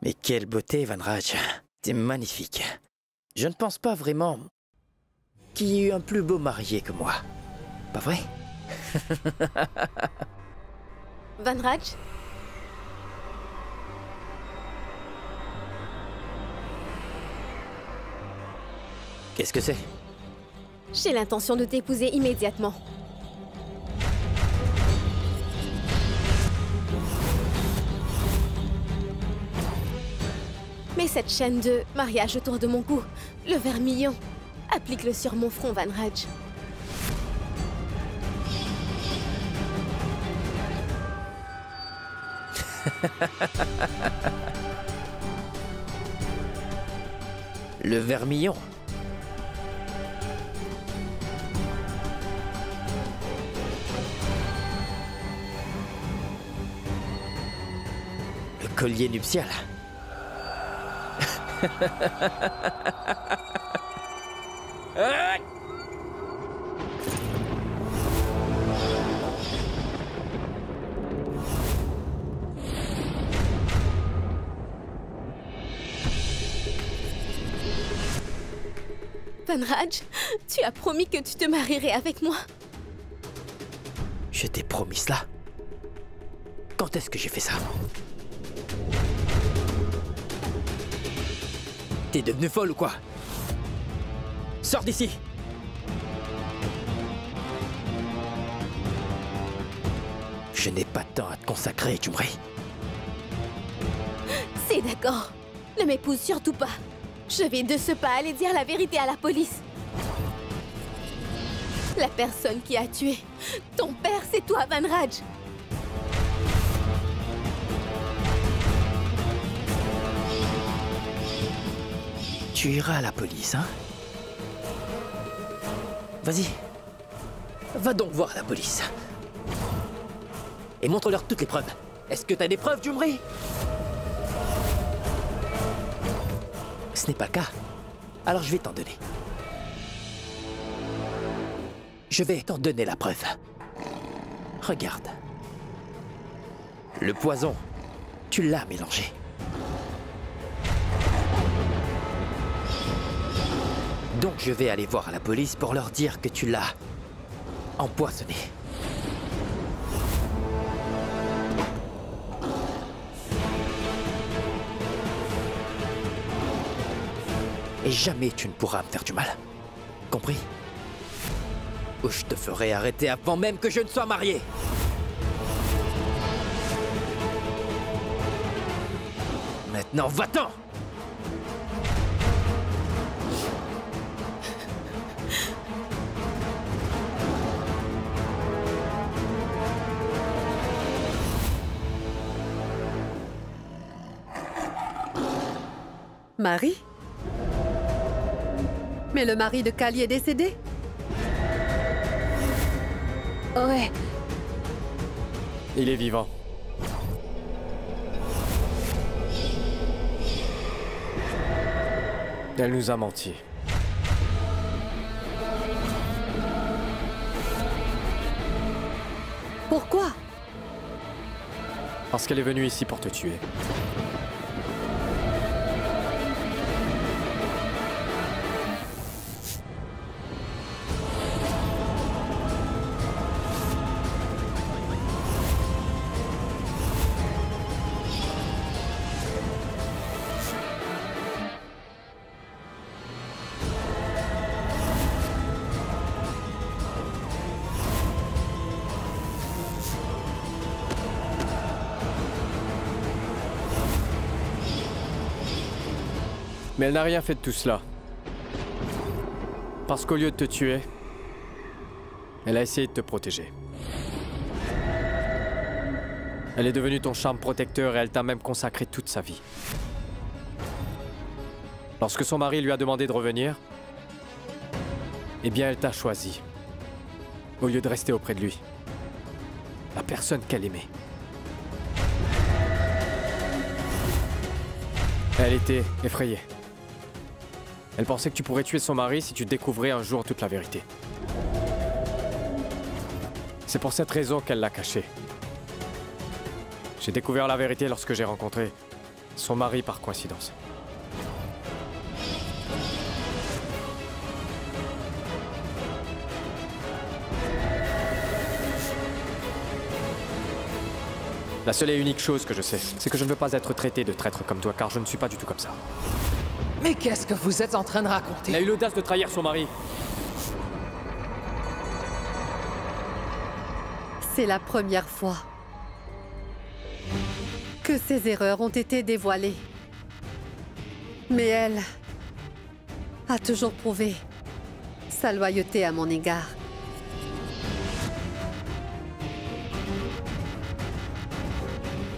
Mais quelle beauté, Van Raj. T'es magnifique. Je ne pense pas vraiment qu'il y ait eu un plus beau marié que moi. Pas vrai? Van Raj? Qu'est-ce que c'est? J'ai l'intention de t'épouser immédiatement. Mais cette chaîne de mariage autour de mon cou, le vermillon, applique-le sur mon front, Van Raj. Le vermillon. Le collier nuptial. Van Raj, tu as promis que tu te marierais avec moi. Je t'ai promis cela. Quand est-ce que j'ai fait ça? T'es devenue folle ou quoi? Sors d'ici! Je n'ai pas de temps à te consacrer, Jumri. C'est d'accord. Ne m'épouse surtout pas. Je vais de ce pas aller dire la vérité à la police. La personne qui a tué ton père, c'est toi, Van Raj. Tu iras à la police, hein? Vas-y. Va donc voir la police. Et montre-leur toutes les preuves. Est-ce que t'as des preuves, Jumri? Ce n'est pas le cas. Alors je vais t'en donner. Je vais t'en donner la preuve. Regarde. Le poison, tu l'as mélangé. Donc je vais aller voir à la police pour leur dire que tu l'as empoisonné. Et jamais tu ne pourras me faire du mal. Compris? Ou je te ferai arrêter avant même que je ne sois marié. Maintenant, va-t'en! Marie? Mais le mari de Kali est décédé? Ouais. Il est vivant. Elle nous a menti. Pourquoi? Parce qu'elle est venue ici pour te tuer. Mais elle n'a rien fait de tout cela. Parce qu'au lieu de te tuer, elle a essayé de te protéger. Elle est devenue ton charme protecteur et elle t'a même consacré toute sa vie. Lorsque son mari lui a demandé de revenir, eh bien elle t'a choisi, au lieu de rester auprès de lui. La personne qu'elle aimait. Elle était effrayée. Elle pensait que tu pourrais tuer son mari si tu découvrais un jour toute la vérité. C'est pour cette raison qu'elle l'a caché. J'ai découvert la vérité lorsque j'ai rencontré Son mari par coïncidence. La seule et unique chose que je sais, c'est que je ne veux pas être traité de traître comme toi, car je ne suis pas du tout comme ça. Mais qu'est-ce que vous êtes en train de raconter? Il a eu l'audace de trahir son mari. C'est la première fois que ses erreurs ont été dévoilées. Mais elle a toujours prouvé sa loyauté à mon égard.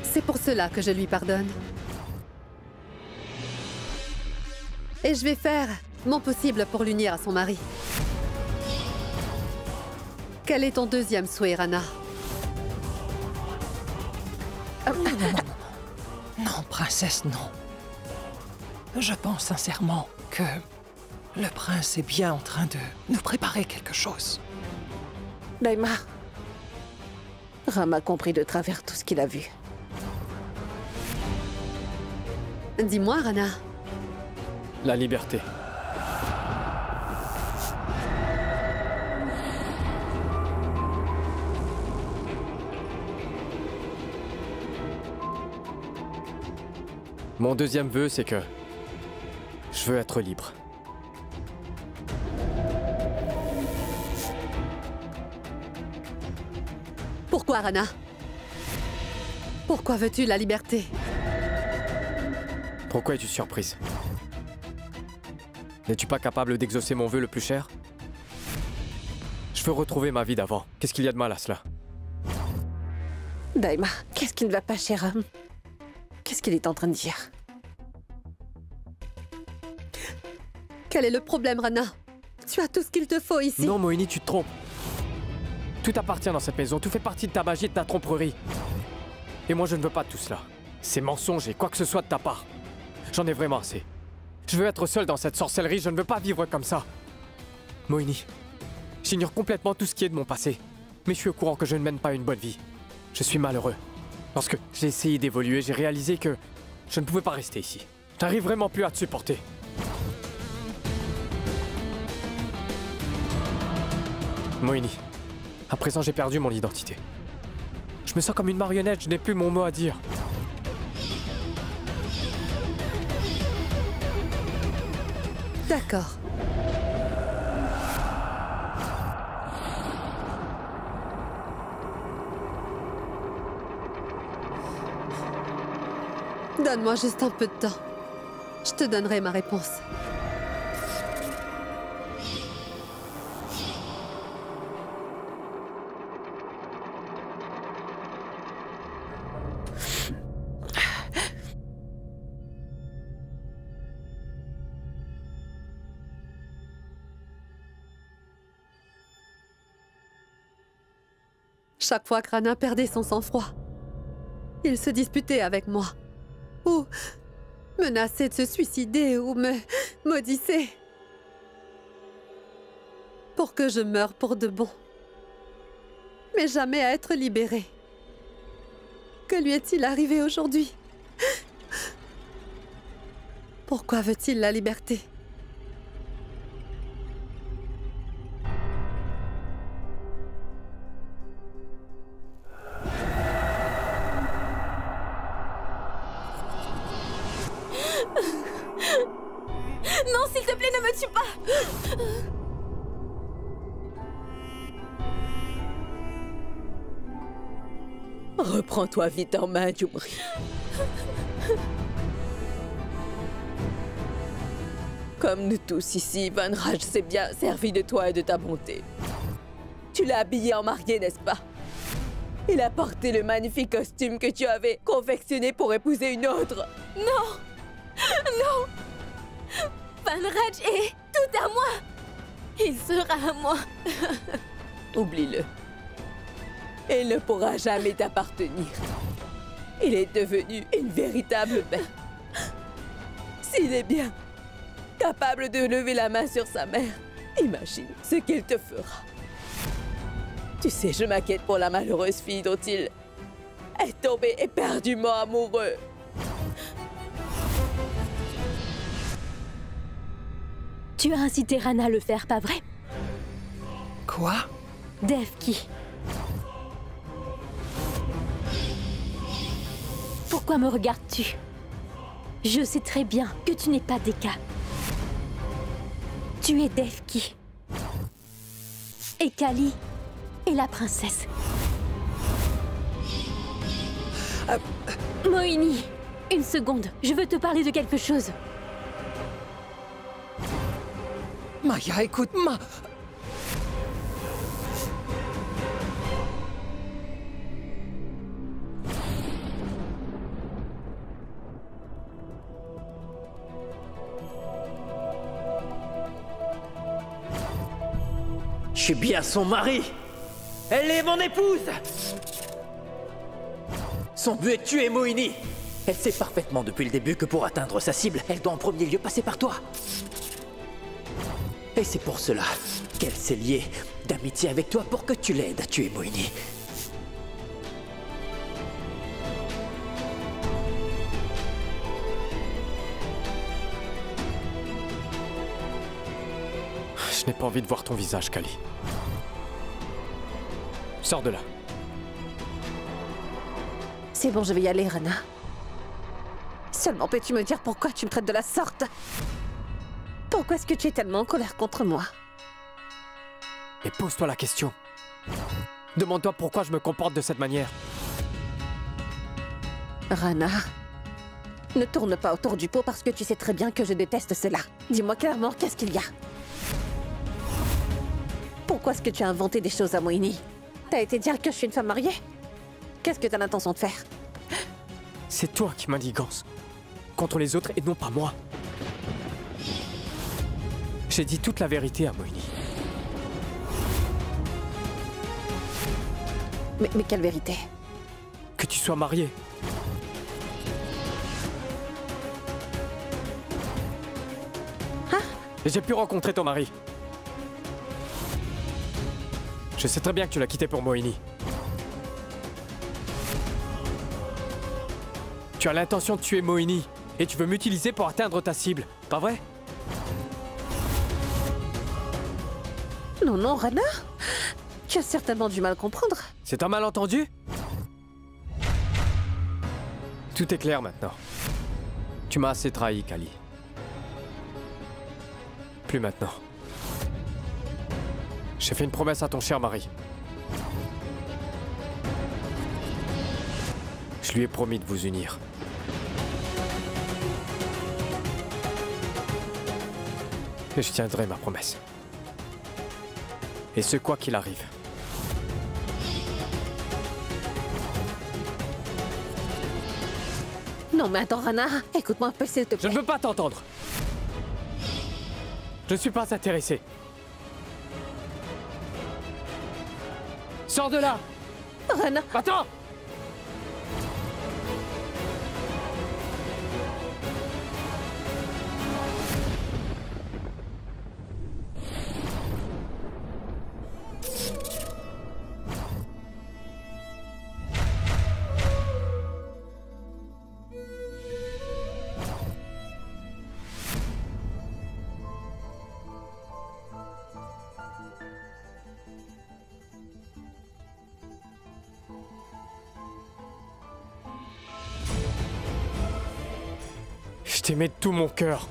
C'est pour cela que je lui pardonne. Et je vais faire mon possible pour l'unir à son mari. Quel est ton deuxième souhait, Rana? Non, princesse, non. Je pense sincèrement que le prince est bien en train de nous préparer quelque chose. Daima. Ram a compris de travers tout ce qu'il a vu. Dis-moi, Rana. La liberté. Mon deuxième vœu, c'est que je veux être libre. Pourquoi, Rana? Pourquoi veux-tu la liberté? Pourquoi es-tu surprise? N'es-tu pas capable d'exaucer mon vœu le plus cher? Je veux retrouver ma vie d'avant. Qu'est-ce qu'il y a de mal à cela? Daima, qu'est-ce qui ne va pas chez Ram? Qu'est-ce qu'il est en train de dire? Quel est le problème, Rana? Tu as tout ce qu'il te faut ici. Non, Mohini, tu te trompes. Tout appartient dans cette maison. Tout fait partie de ta magie et de ta tromperie. Et moi, je ne veux pas de tout cela. Ces mensonges et quoi que ce soit de ta part. J'en ai vraiment assez. Je veux être seul dans cette sorcellerie. Je ne veux pas vivre comme ça. Mohini, j'ignore complètement tout ce qui est de mon passé. Mais je suis au courant que je ne mène pas une bonne vie. Je suis malheureux. Lorsque j'ai essayé d'évoluer, j'ai réalisé que je ne pouvais pas rester ici. Je n'arrive vraiment plus à te supporter. Mohini, à présent j'ai perdu mon identité. Je me sens comme une marionnette, je n'ai plus mon mot à dire. D'accord. Donne-moi juste un peu de temps. Je te donnerai ma réponse. Chaque fois que Rana perdait son sang-froid, il se disputait avec moi. Ou menaçait de se suicider ou me maudissait. Pour que je meure pour de bon. Mais jamais à être libérée. Que lui est-il arrivé aujourd'hui? Pourquoi veut-il la liberté? Non, s'il te plaît, ne me tue pas! Reprends-toi vite en main, Jumri. Comme nous tous ici, Van Raj s'est bien servi de toi et de ta bonté. Tu l'as habillé en mariée, n'est-ce pas? Il a porté le magnifique costume que tu avais confectionné pour épouser une autre. Non! Non! Van Raj est tout à moi! Il sera à moi! Oublie-le. Il ne pourra jamais t'appartenir. Il est devenu une véritable bête. S'il est bien capable de lever la main sur sa mère, imagine ce qu'il te fera. Tu sais, je m'inquiète pour la malheureuse fille dont il est tombé éperdument amoureux. Tu as incité Rana à le faire, pas vrai? Quoi? Devki. Pourquoi me regardes-tu? Je sais très bien que tu n'es pas Dekka. Tu es Devki. Et Kali est la princesse. Moini, une seconde, je veux te parler de quelque chose. Maya, écoute, Je suis bien son mari. Elle est mon épouse. Son but est de tuer Moini. Elle sait parfaitement depuis le début que pour atteindre sa cible, elle doit en premier lieu passer par toi. Et c'est pour cela qu'elle s'est liée d'amitié avec toi pour que tu l'aides à tuer Moini. Je n'ai pas envie de voir ton visage, Kali. Sors de là. C'est bon, je vais y aller, Rana. Seulement peux-tu me dire pourquoi tu me traites de la sorte? Pourquoi est-ce que tu es tellement en colère contre moi? Et pose-toi la question. Demande-toi pourquoi je me comporte de cette manière. Rana, ne tourne pas autour du pot parce que tu sais très bien que je déteste cela. Dis-moi clairement, qu'est-ce qu'il y a? Pourquoi est-ce que tu as inventé des choses à Moini? T'as été dire que je suis une femme mariée? Qu'est-ce que t'as l'intention de faire? C'est toi qui manigance. Contre les autres et non pas moi. J'ai dit toute la vérité à Moini. Mais quelle vérité? Que tu sois marié. Hein? Et j'ai pu rencontrer ton mari. Je sais très bien que tu l'as quitté pour Moini. Tu as l'intention de tuer Moini et tu veux m'utiliser pour atteindre ta cible, pas vrai? Non, non, Rana. Tu as certainement du mal à comprendre. C'est un malentendu? Tout est clair maintenant. Tu m'as assez trahi, Kali. Plus maintenant. J'ai fait une promesse à ton cher mari. Je lui ai promis de vous unir. Et je tiendrai ma promesse. Et ce quoi qu'il arrive. Non, mais attends, Rana. Écoute-moi un peu, s'il te Je plaît. ne veux pas t'entendre. Je ne suis pas intéressé. Sors de là! Rana. Attends! Je t'aimais de tout mon cœur.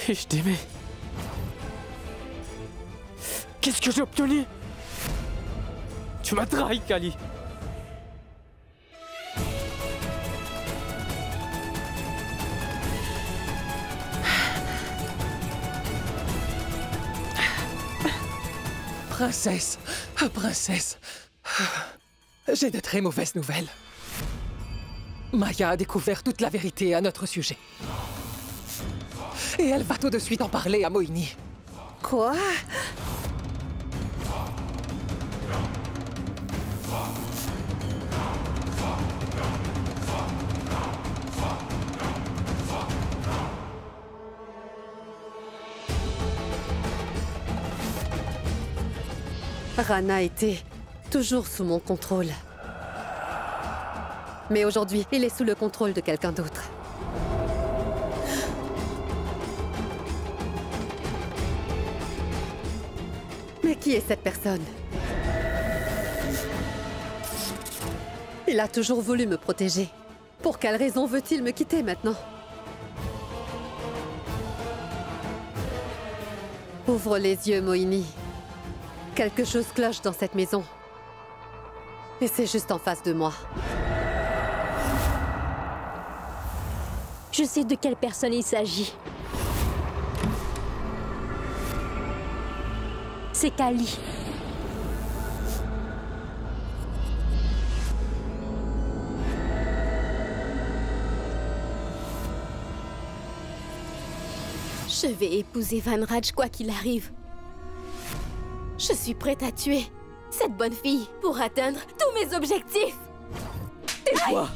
Et je t'aimais. Qu'est-ce que j'ai obtenu? Tu m'as trahi, Kali. Princesse, princesse, j'ai de très mauvaises nouvelles. Maya a découvert toute la vérité à notre sujet. Et elle va tout de suite en parler à Moini. Quoi? Rana était toujours sous mon contrôle. Mais aujourd'hui, il est sous le contrôle de quelqu'un d'autre. Qui est cette personne? Il a toujours voulu me protéger. Pour quelle raison veut-il me quitter maintenant? Ouvre les yeux, Moini. Quelque chose cloche dans cette maison. Et c'est juste en face de moi. Je sais de quelle personne il s'agit. C'est Kali. Je vais épouser Van Raj quoi qu'il arrive. Je suis prête à tuer cette bonne fille pour atteindre tous mes objectifs. Tais-toi!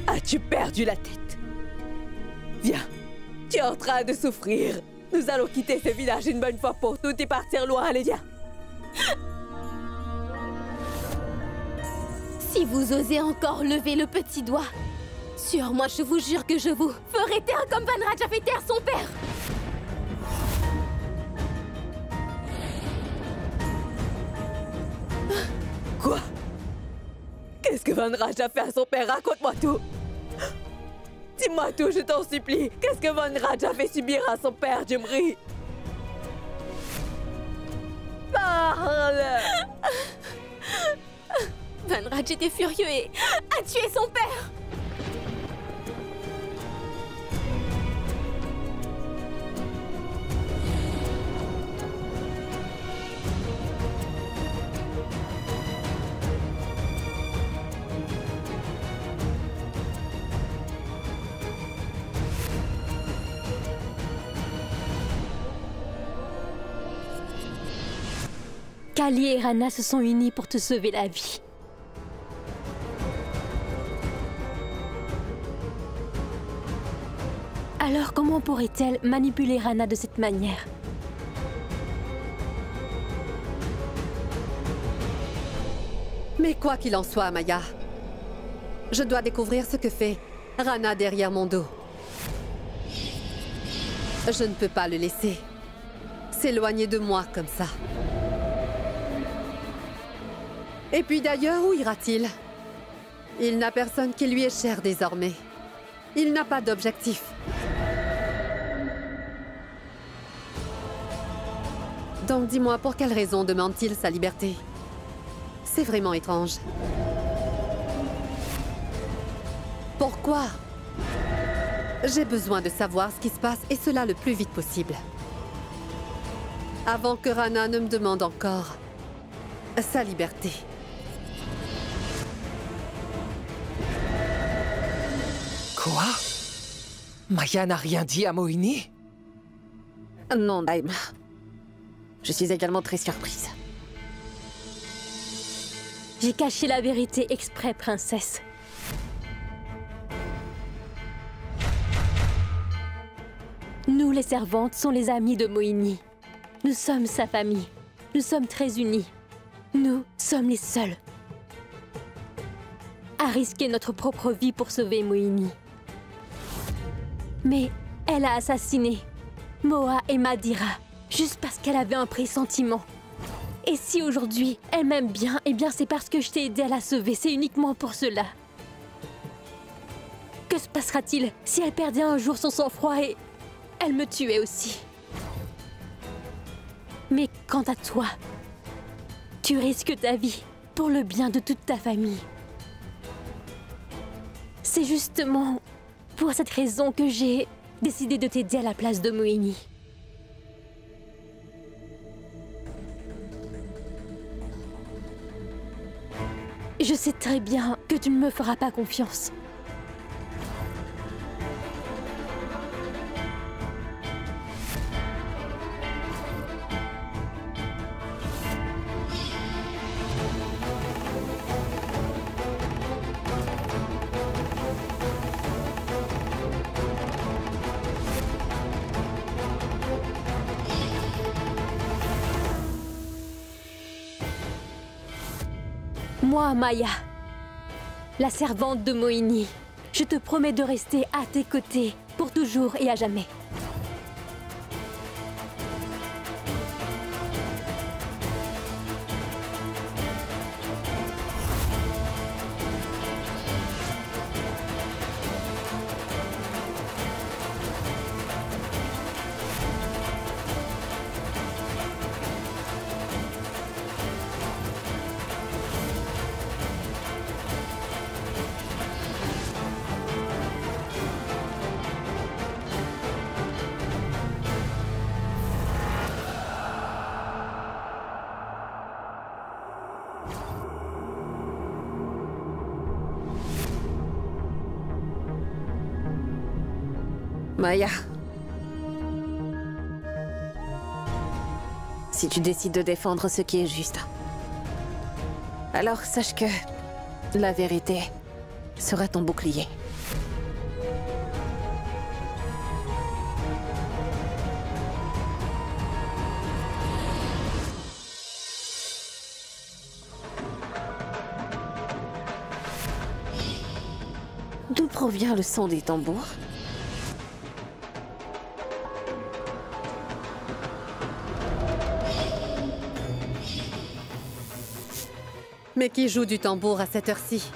As-tu perdu la tête? Viens, tu es en train de souffrir. Nous allons quitter ce village une bonne fois pour toutes et partir loin. Allez, viens. Si vous osez encore lever le petit doigt, sur moi, je vous jure que je vous ferai taire comme Van Raj a fait taire son père. Quoi? Qu'est-ce que Van Raj a fait à son père? Raconte-moi tout. Dis-moi tout, je t'en supplie. Qu'est-ce que Van Raj a fait subir à son père, Jimri? Parle! Van Raj était furieux et a tué son père. Kali et Rana se sont unis pour te sauver la vie. Alors comment pourrait-elle manipuler Rana de cette manière? Mais quoi qu'il en soit, Maya, je dois découvrir ce que fait Rana derrière mon dos. Je ne peux pas le laisser s'éloigner de moi comme ça. Et puis d'ailleurs, où ira-t-il? Il n'a personne qui lui est cher désormais. Il n'a pas d'objectif. Donc dis-moi, pour quelle raison demande-t-il sa liberté? C'est vraiment étrange. Pourquoi? J'ai besoin de savoir ce qui se passe et cela le plus vite possible. Avant que Rana ne me demande encore sa liberté. Quoi? Maya n'a rien dit à Moini? Non, Daim. Je suis également très surprise. J'ai caché la vérité exprès, princesse. Nous, les servantes, sommes les amis de Moini. Nous sommes sa famille. Nous sommes très unis. Nous sommes les seuls à risquer notre propre vie pour sauver Moini. Mais elle a assassiné Moa et Madira juste parce qu'elle avait un pressentiment. Et si aujourd'hui elle m'aime bien, eh bien c'est parce que je t'ai aidé à la sauver. C'est uniquement pour cela. Que se passera-t-il si elle perdait un jour son sang-froid et elle me tuait aussi? Mais quant à toi, tu risques ta vie pour le bien de toute ta famille. C'est justement pour cette raison que j'ai décidé de t'aider à la place de Moini. Je sais très bien que tu ne me feras pas confiance. Moi, Maya, la servante de Moini, je te promets de rester à tes côtés pour toujours et à jamais. Maya. Si tu décides de défendre ce qui est juste, alors sache que la vérité sera ton bouclier. D'où provient le son des tambours? Mais qui joue du tambour à cette heure-ci?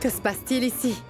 Que se passe-t-il ici?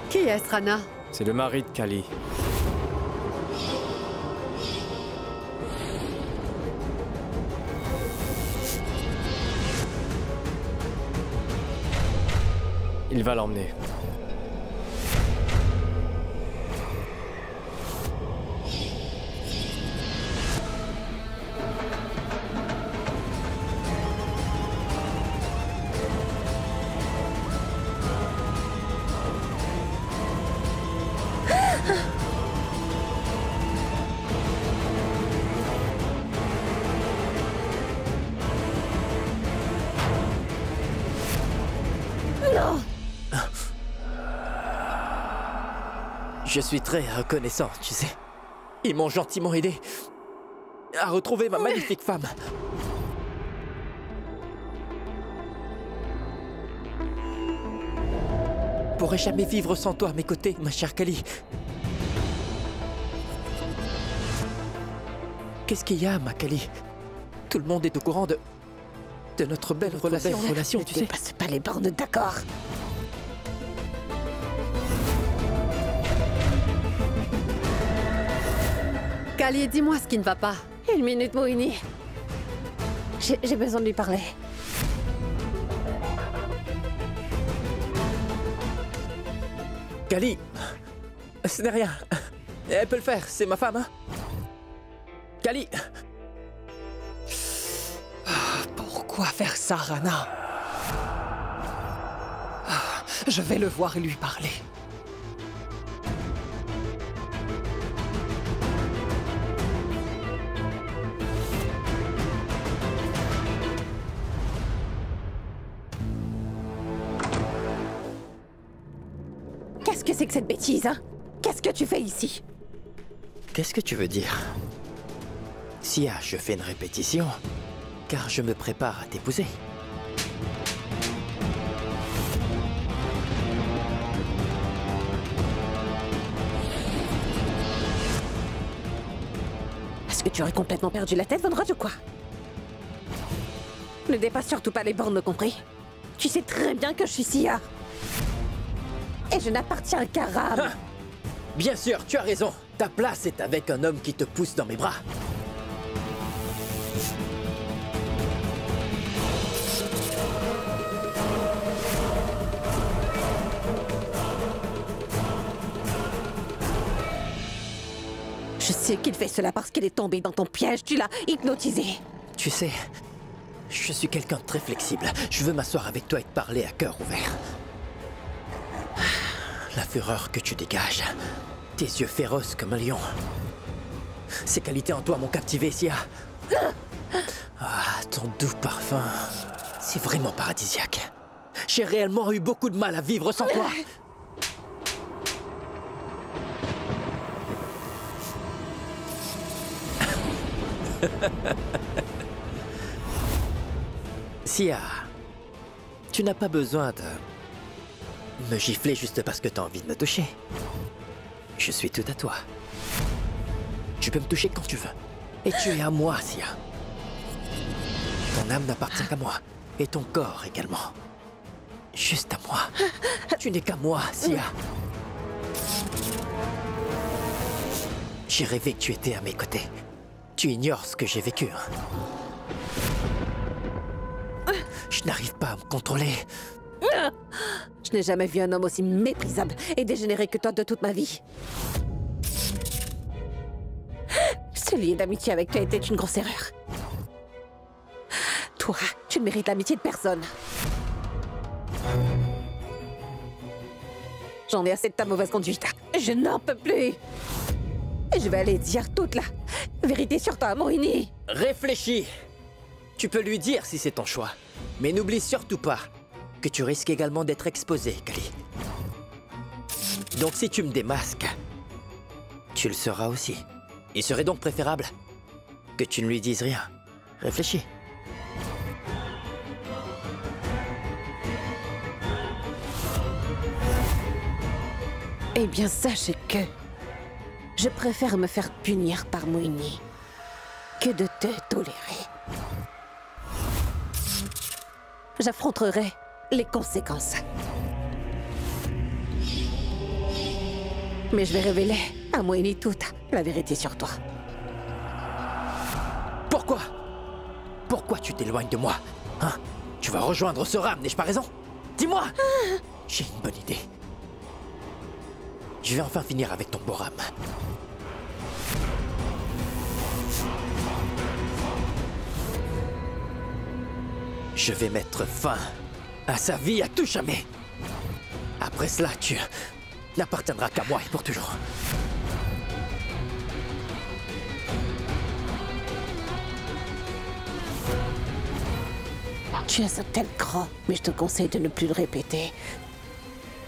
Qui est-ce, Rana? C'est le mari de Kali. Il va l'emmener. Je suis très reconnaissant, tu sais. Ils m'ont gentiment aidé à retrouver ma magnifique femme. Je pourrais jamais vivre sans toi à mes côtés, ma chère Kali. Qu'est-ce qu'il y a, ma Kali? Tout le monde est au courant de notre belle relation, tu sais. Ne dépasse pas les bornes, d'accord? Kali, dis-moi ce qui ne va pas. Une minute, Mohini. J'ai besoin de lui parler. Kali, ce n'est rien. Elle peut le faire, c'est ma femme, hein. Kali. Pourquoi faire ça, Rana? Je vais le voir et lui parler. Qu'est-ce que c'est que cette bêtise, hein? Qu'est-ce que tu fais ici? Qu'est-ce que tu veux dire? Sia, je fais une répétition, car je me prépare à t'épouser. Est-ce que tu aurais complètement perdu la tête, Von Rudge, ou quoi? Ne dépasse surtout pas les bornes, compris? Tu sais très bien que je suis Sia. Et je n'appartiens qu'à Ram. Ah! Bien sûr, tu as raison. Ta place est avec un homme qui te pousse dans mes bras. Je sais qu'il fait cela parce qu'il est tombé dans ton piège. Tu l'as hypnotisé. Tu sais, je suis quelqu'un de très flexible. Je veux m'asseoir avec toi et te parler à cœur ouvert. La fureur que tu dégages, tes yeux féroces comme un lion. Ces qualités en toi m'ont captivé, Sia. Ah, ton doux parfum, c'est vraiment paradisiaque. J'ai réellement eu beaucoup de mal à vivre sans toi. Sia, tu n'as pas besoin de me gifler juste parce que tu as envie de me toucher. Je suis tout à toi. Tu peux me toucher quand tu veux. Et tu es à moi, Sia. Ton âme n'appartient qu'à moi. Et ton corps également. Juste à moi. Tu n'es qu'à moi, Sia. J'ai rêvé que tu étais à mes côtés. Tu ignores ce que j'ai vécu. Je n'arrive pas à me contrôler. Je n'ai jamais vu un homme aussi méprisable et dégénéré que toi de toute ma vie. Se lier d'amitié avec toi était une grosse erreur. Toi, tu ne mérites l'amitié de personne. J'en ai assez de ta mauvaise conduite. Je n'en peux plus. Je vais aller dire toute la vérité sur toi, Moini. Réfléchis. Tu peux lui dire si c'est ton choix. Mais n'oublie surtout pas que tu risques également d'être exposé, Kali. Donc si tu me démasques, tu le seras aussi. Il serait donc préférable que tu ne lui dises rien. Réfléchis. Eh bien, sachez que je préfère me faire punir par Moini que de te tolérer. J'affronterai les conséquences. Mais je vais révéler à Moini toute la vérité sur toi. Pourquoi? Pourquoi tu t'éloignes de moi? Hein? Tu vas rejoindre ce Ram, n'ai-je pas raison? Dis-moi! J'ai une bonne idée. Je vais enfin finir avec ton beau Ram. Je vais mettre fin à sa vie à tout jamais. Après cela, tu n'appartiendras qu'à moi et pour toujours. Tu es un tel grand, mais je te conseille de ne plus le répéter.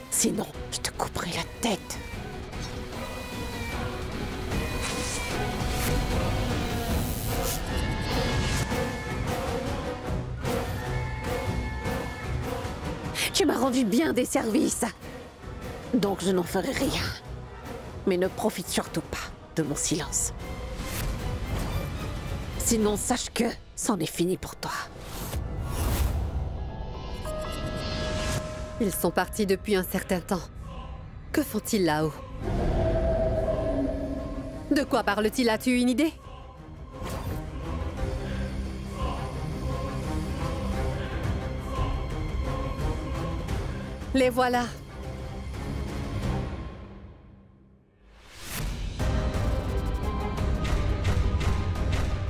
Sinon, je te couperai la tête. Tu m'as rendu bien des services. Donc je n'en ferai rien. Mais ne profite surtout pas de mon silence. Sinon, sache que c'en est fini pour toi. Ils sont partis depuis un certain temps. Que font-ils là-haut? De quoi parle-t-il? As-tu une idée? Les voilà.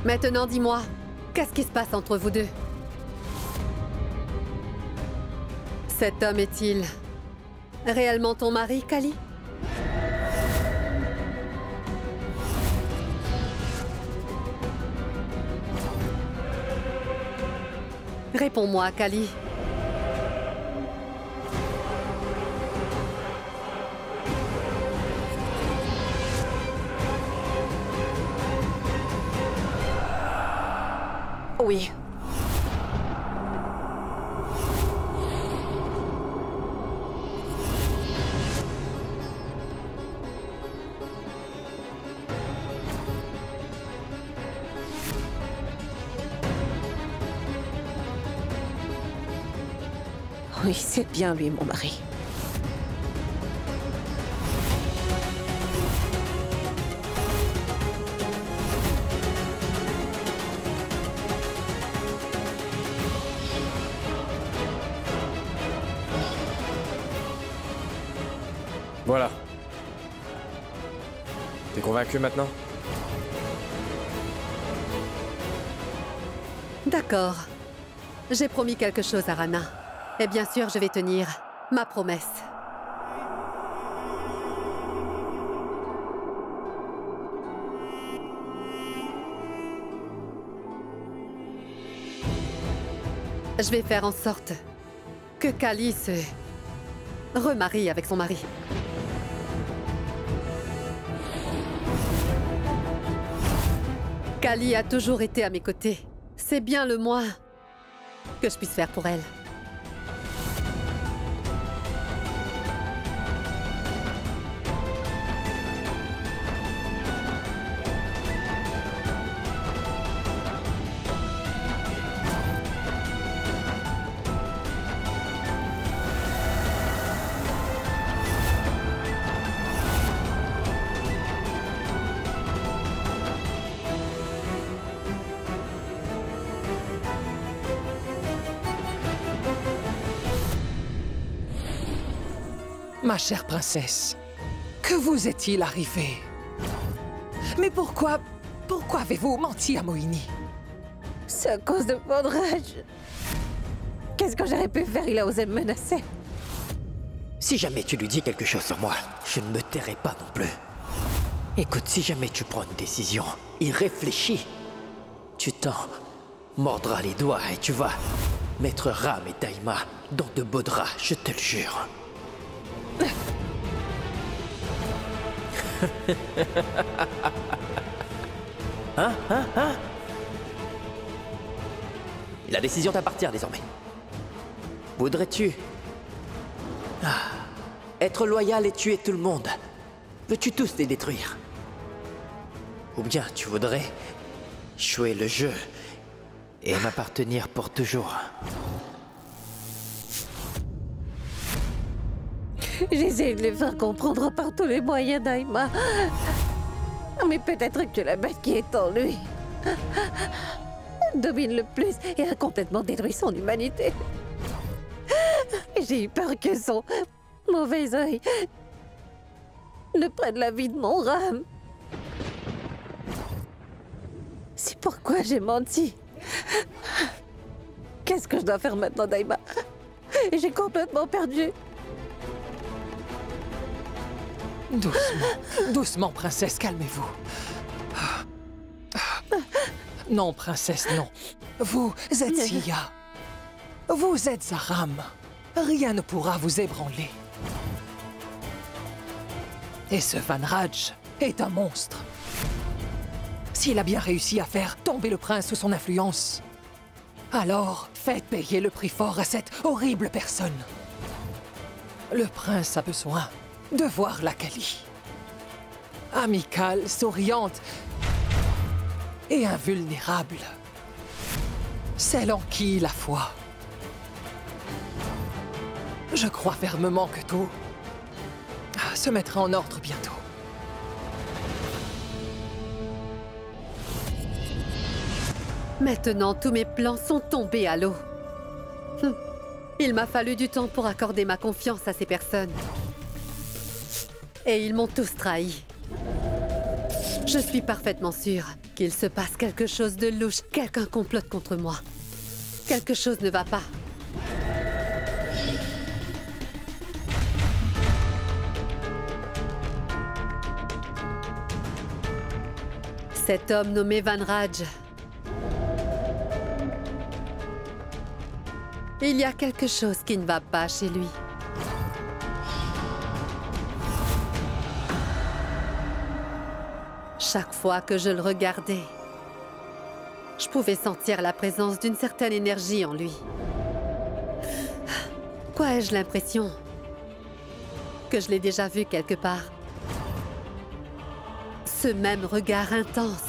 Maintenant, dis-moi, qu'est-ce qui se passe entre vous deux? Cet homme est-il réellement ton mari, Kali? Réponds-moi, Kali. Oui. Oui, c'est bien lui, mon mari. Voilà. T'es convaincu maintenant? D'accord. J'ai promis quelque chose à Rana. Et bien sûr, je vais tenir ma promesse. Je vais faire en sorte que Kali se remarie avec son mari. Kali a toujours été à mes côtés. C'est bien le moins que je puisse faire pour elle. Ma chère princesse, que vous est-il arrivé? Mais pourquoi avez-vous menti à Mohini? C'est à cause de Vandraj. Qu'est-ce que j'aurais pu faire? Il a osé me menacer. Si jamais tu lui dis quelque chose sur moi, je ne me tairai pas non plus. Écoute, si jamais tu prends une décision, y réfléchis. Tu t'en mordras les doigts et tu vas mettre Ram et Daima dans de beaux draps, je te le jure. Hein? La décision t'appartient désormais. Voudrais-tu être loyal et tuer tout le monde? Veux-tu tous les détruire? Ou bien tu voudrais jouer le jeu et m'appartenir pour toujours? J'essaie de le faire comprendre par tous les moyens, Daima. Mais peut-être que la bête qui est en lui domine le plus et a complètement détruit son humanité. J'ai eu peur que son mauvais œil ne prenne la vie de mon Ram. C'est pourquoi j'ai menti. Qu'est-ce que je dois faire maintenant, Daima? J'ai complètement perdu. Doucement, doucement, princesse, calmez-vous. Non, princesse, non. Vous êtes Sia. Vous êtes Aram. Rien ne pourra vous ébranler. Et ce Vandraj est un monstre. S'il a bien réussi à faire tomber le prince sous son influence, alors faites payer le prix fort à cette horrible personne. Le prince a besoin de voir la Kali. Amicale, souriante et invulnérable. Celle en qui la foi. Je crois fermement que tout se mettra en ordre bientôt. Maintenant, tous mes plans sont tombés à l'eau. Il m'a fallu du temps pour accorder ma confiance à ces personnes. Et ils m'ont tous trahi. Je suis parfaitement sûre qu'il se passe quelque chose de louche. Quelqu'un complote contre moi. Quelque chose ne va pas. Cet homme nommé Vanraj. Il y a quelque chose qui ne va pas chez lui. Chaque fois que je le regardais, je pouvais sentir la présence d'une certaine énergie en lui. Quoi ai-je l'impression que je l'ai déjà vu quelque part? Ce même regard intense.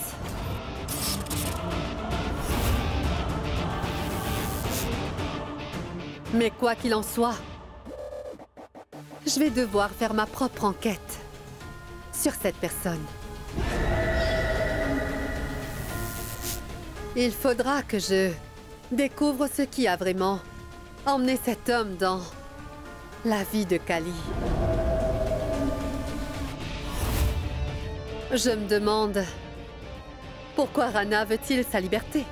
Mais quoi qu'il en soit, je vais devoir faire ma propre enquête sur cette personne. Il faudra que je découvre ce qui a vraiment emmené cet homme dans la vie de Kali. Je me demande pourquoi Rana veut-il sa liberté?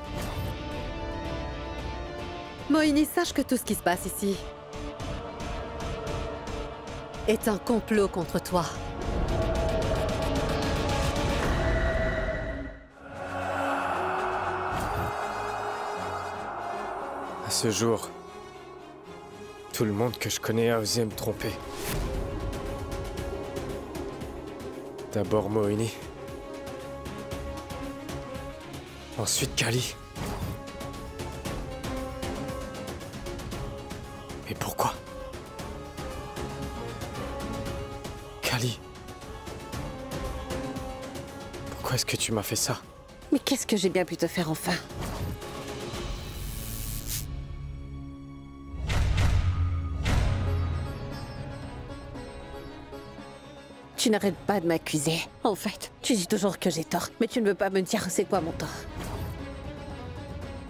Mohini, sache que tout ce qui se passe ici est un complot contre toi. À ce jour, tout le monde que je connais a osé me tromper. D'abord Mohini. Ensuite Kali. Mais pourquoi? Kali. Pourquoi est-ce que tu m'as fait ça? Mais qu'est-ce que j'ai bien pu te faire enfin? Tu n'arrêtes pas de m'accuser. En fait, tu dis toujours que j'ai tort, mais tu ne veux pas me dire c'est quoi mon tort.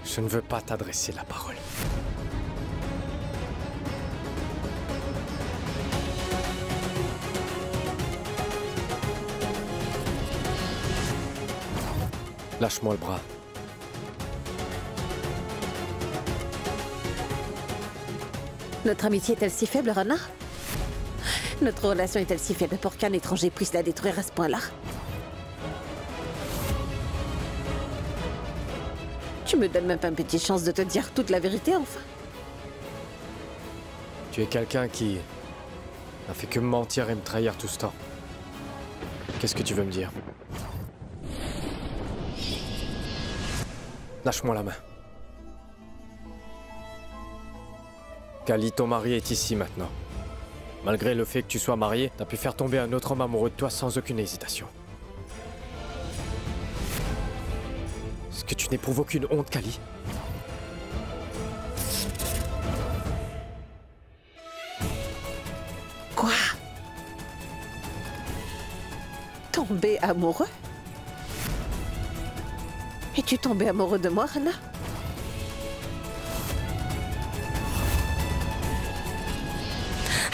Je ne veux pas t'adresser la parole. Lâche-moi le bras. Notre amitié est-elle si faible, Rana? Notre relation est-elle si faible pour qu'un étranger puisse la détruire à ce point-là? Tu me donnes même pas une petite chance de te dire toute la vérité, enfin? Tu es quelqu'un qui n'a fait que me mentir et me trahir tout ce temps. Qu'est-ce que tu veux me dire? Lâche-moi la main. Kali, ton mari est ici maintenant. Malgré le fait que tu sois marié, t'as pu faire tomber un autre homme amoureux de toi sans aucune hésitation. Est-ce que tu n'éprouves aucune honte, Kali? Quoi? Tomber amoureux? Es-tu tombé amoureux de moi, Rana?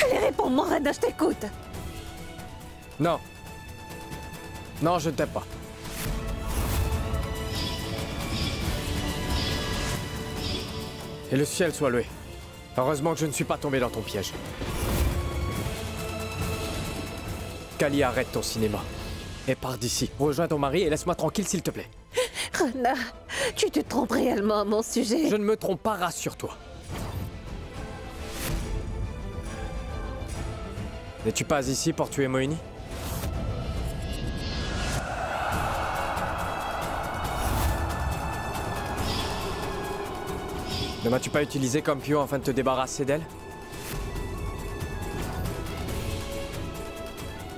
Allez, réponds-moi, Rana, je t'écoute. Non. Non, je ne t'aime pas. Et le ciel soit loué. Heureusement que je ne suis pas tombé dans ton piège. Kali, arrête ton cinéma. Et pars d'ici. Rejoins ton mari et laisse-moi tranquille, s'il te plaît. Rana, tu te trompes réellement à mon sujet. Je ne me trompe pas, rassure-toi. N'es-tu pas ici pour tuer Mohini? Ne m'as-tu pas utilisé comme pion afin de te débarrasser d'elle?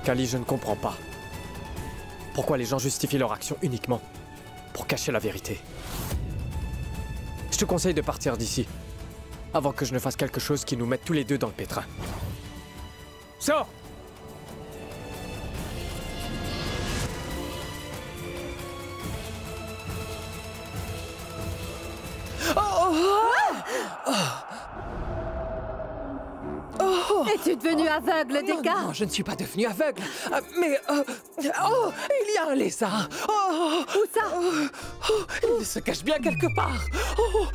Kali, je ne comprends pas. Pourquoi les gens justifient leur action uniquement pour cacher la vérité? Je te conseille de partir d'ici, avant que je ne fasse quelque chose qui nous mette tous les deux dans le pétrin. Sors! Es-tu devenu aveugle, Non, Dekka? non, je ne suis pas devenu aveugle. Oh, il y a un lézard. Oh, Où ça? il se cache bien quelque part. Oh.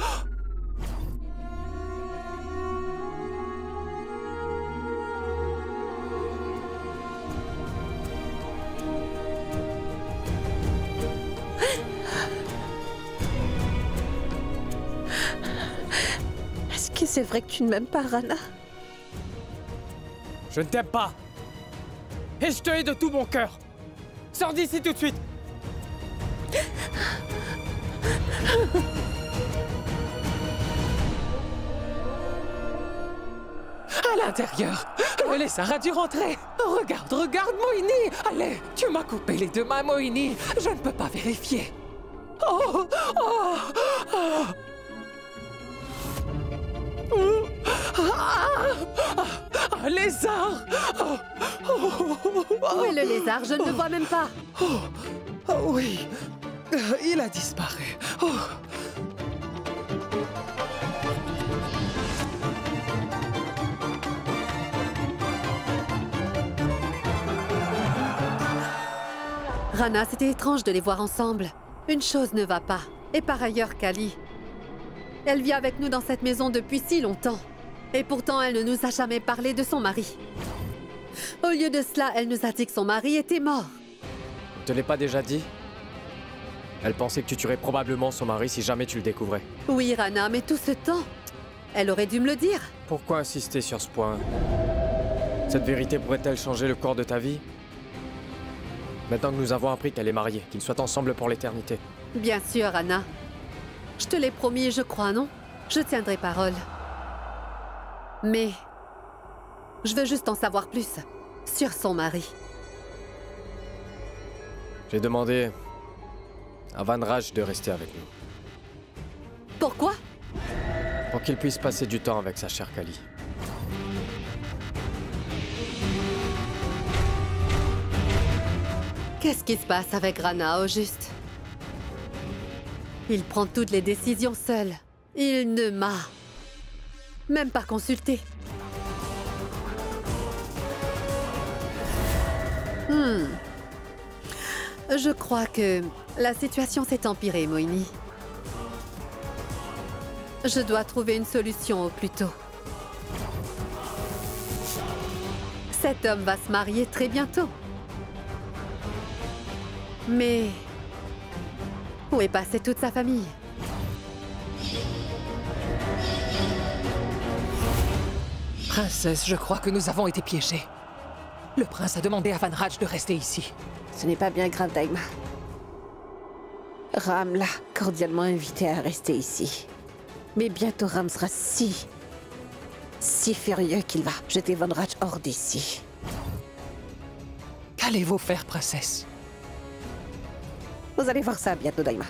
C'est vrai que tu ne m'aimes pas, Rana? Je ne t'aime pas. Et je te hais de tout mon cœur. Sors d'ici tout de suite. À l'intérieur, Lézard a dû rentrer. Regarde, regarde, Moini. Allez, tu m'as coupé les deux mains, Moini. Je ne peux pas vérifier. Oh, oh, oh. Lézard. Où est le lézard? Je ne le vois même pas. Oh, oui, il a disparu. Oh. Rana, c'était étrange de les voir ensemble. Une chose ne va pas. Et par ailleurs, Kali. Elle vit avec nous dans cette maison depuis si longtemps. Et pourtant, elle ne nous a jamais parlé de son mari. Au lieu de cela, elle nous a dit que son mari était mort. Je te l'ai pas déjà dit? Elle pensait que tu tuerais probablement son mari si jamais tu le découvrais. Oui, Rana, mais tout ce temps, elle aurait dû me le dire. Pourquoi insister sur ce point? Cette vérité pourrait-elle changer le cours de ta vie? Maintenant que nous avons appris qu'elle est mariée, qu'ils soient ensemble pour l'éternité. Bien sûr, Rana. Je te l'ai promis, je crois, non? Je tiendrai parole. Mais je veux juste en savoir plus sur son mari. J'ai demandé à Van Raj de rester avec nous, Pourquoi? pour qu'il puisse passer du temps avec sa chère Kali. Qu'est-ce qui se passe avec Rana, au juste? Il prend toutes les décisions seul. Il ne m'a même pas consulté. Je crois que la situation s'est empirée, Moini. Je dois trouver une solution au plus tôt. Cet homme va se marier très bientôt. Mais où est passée toute sa famille? Princesse, je crois que nous avons été piégés. Le prince a demandé à Van Raj de rester ici. Ce n'est pas bien grave, Daima. Ram l'a cordialement invité à rester ici. Mais bientôt Ram sera si furieux qu'il va jeter Van Raj hors d'ici. Qu'allez-vous faire, princesse? Vous allez voir ça bientôt, Daima.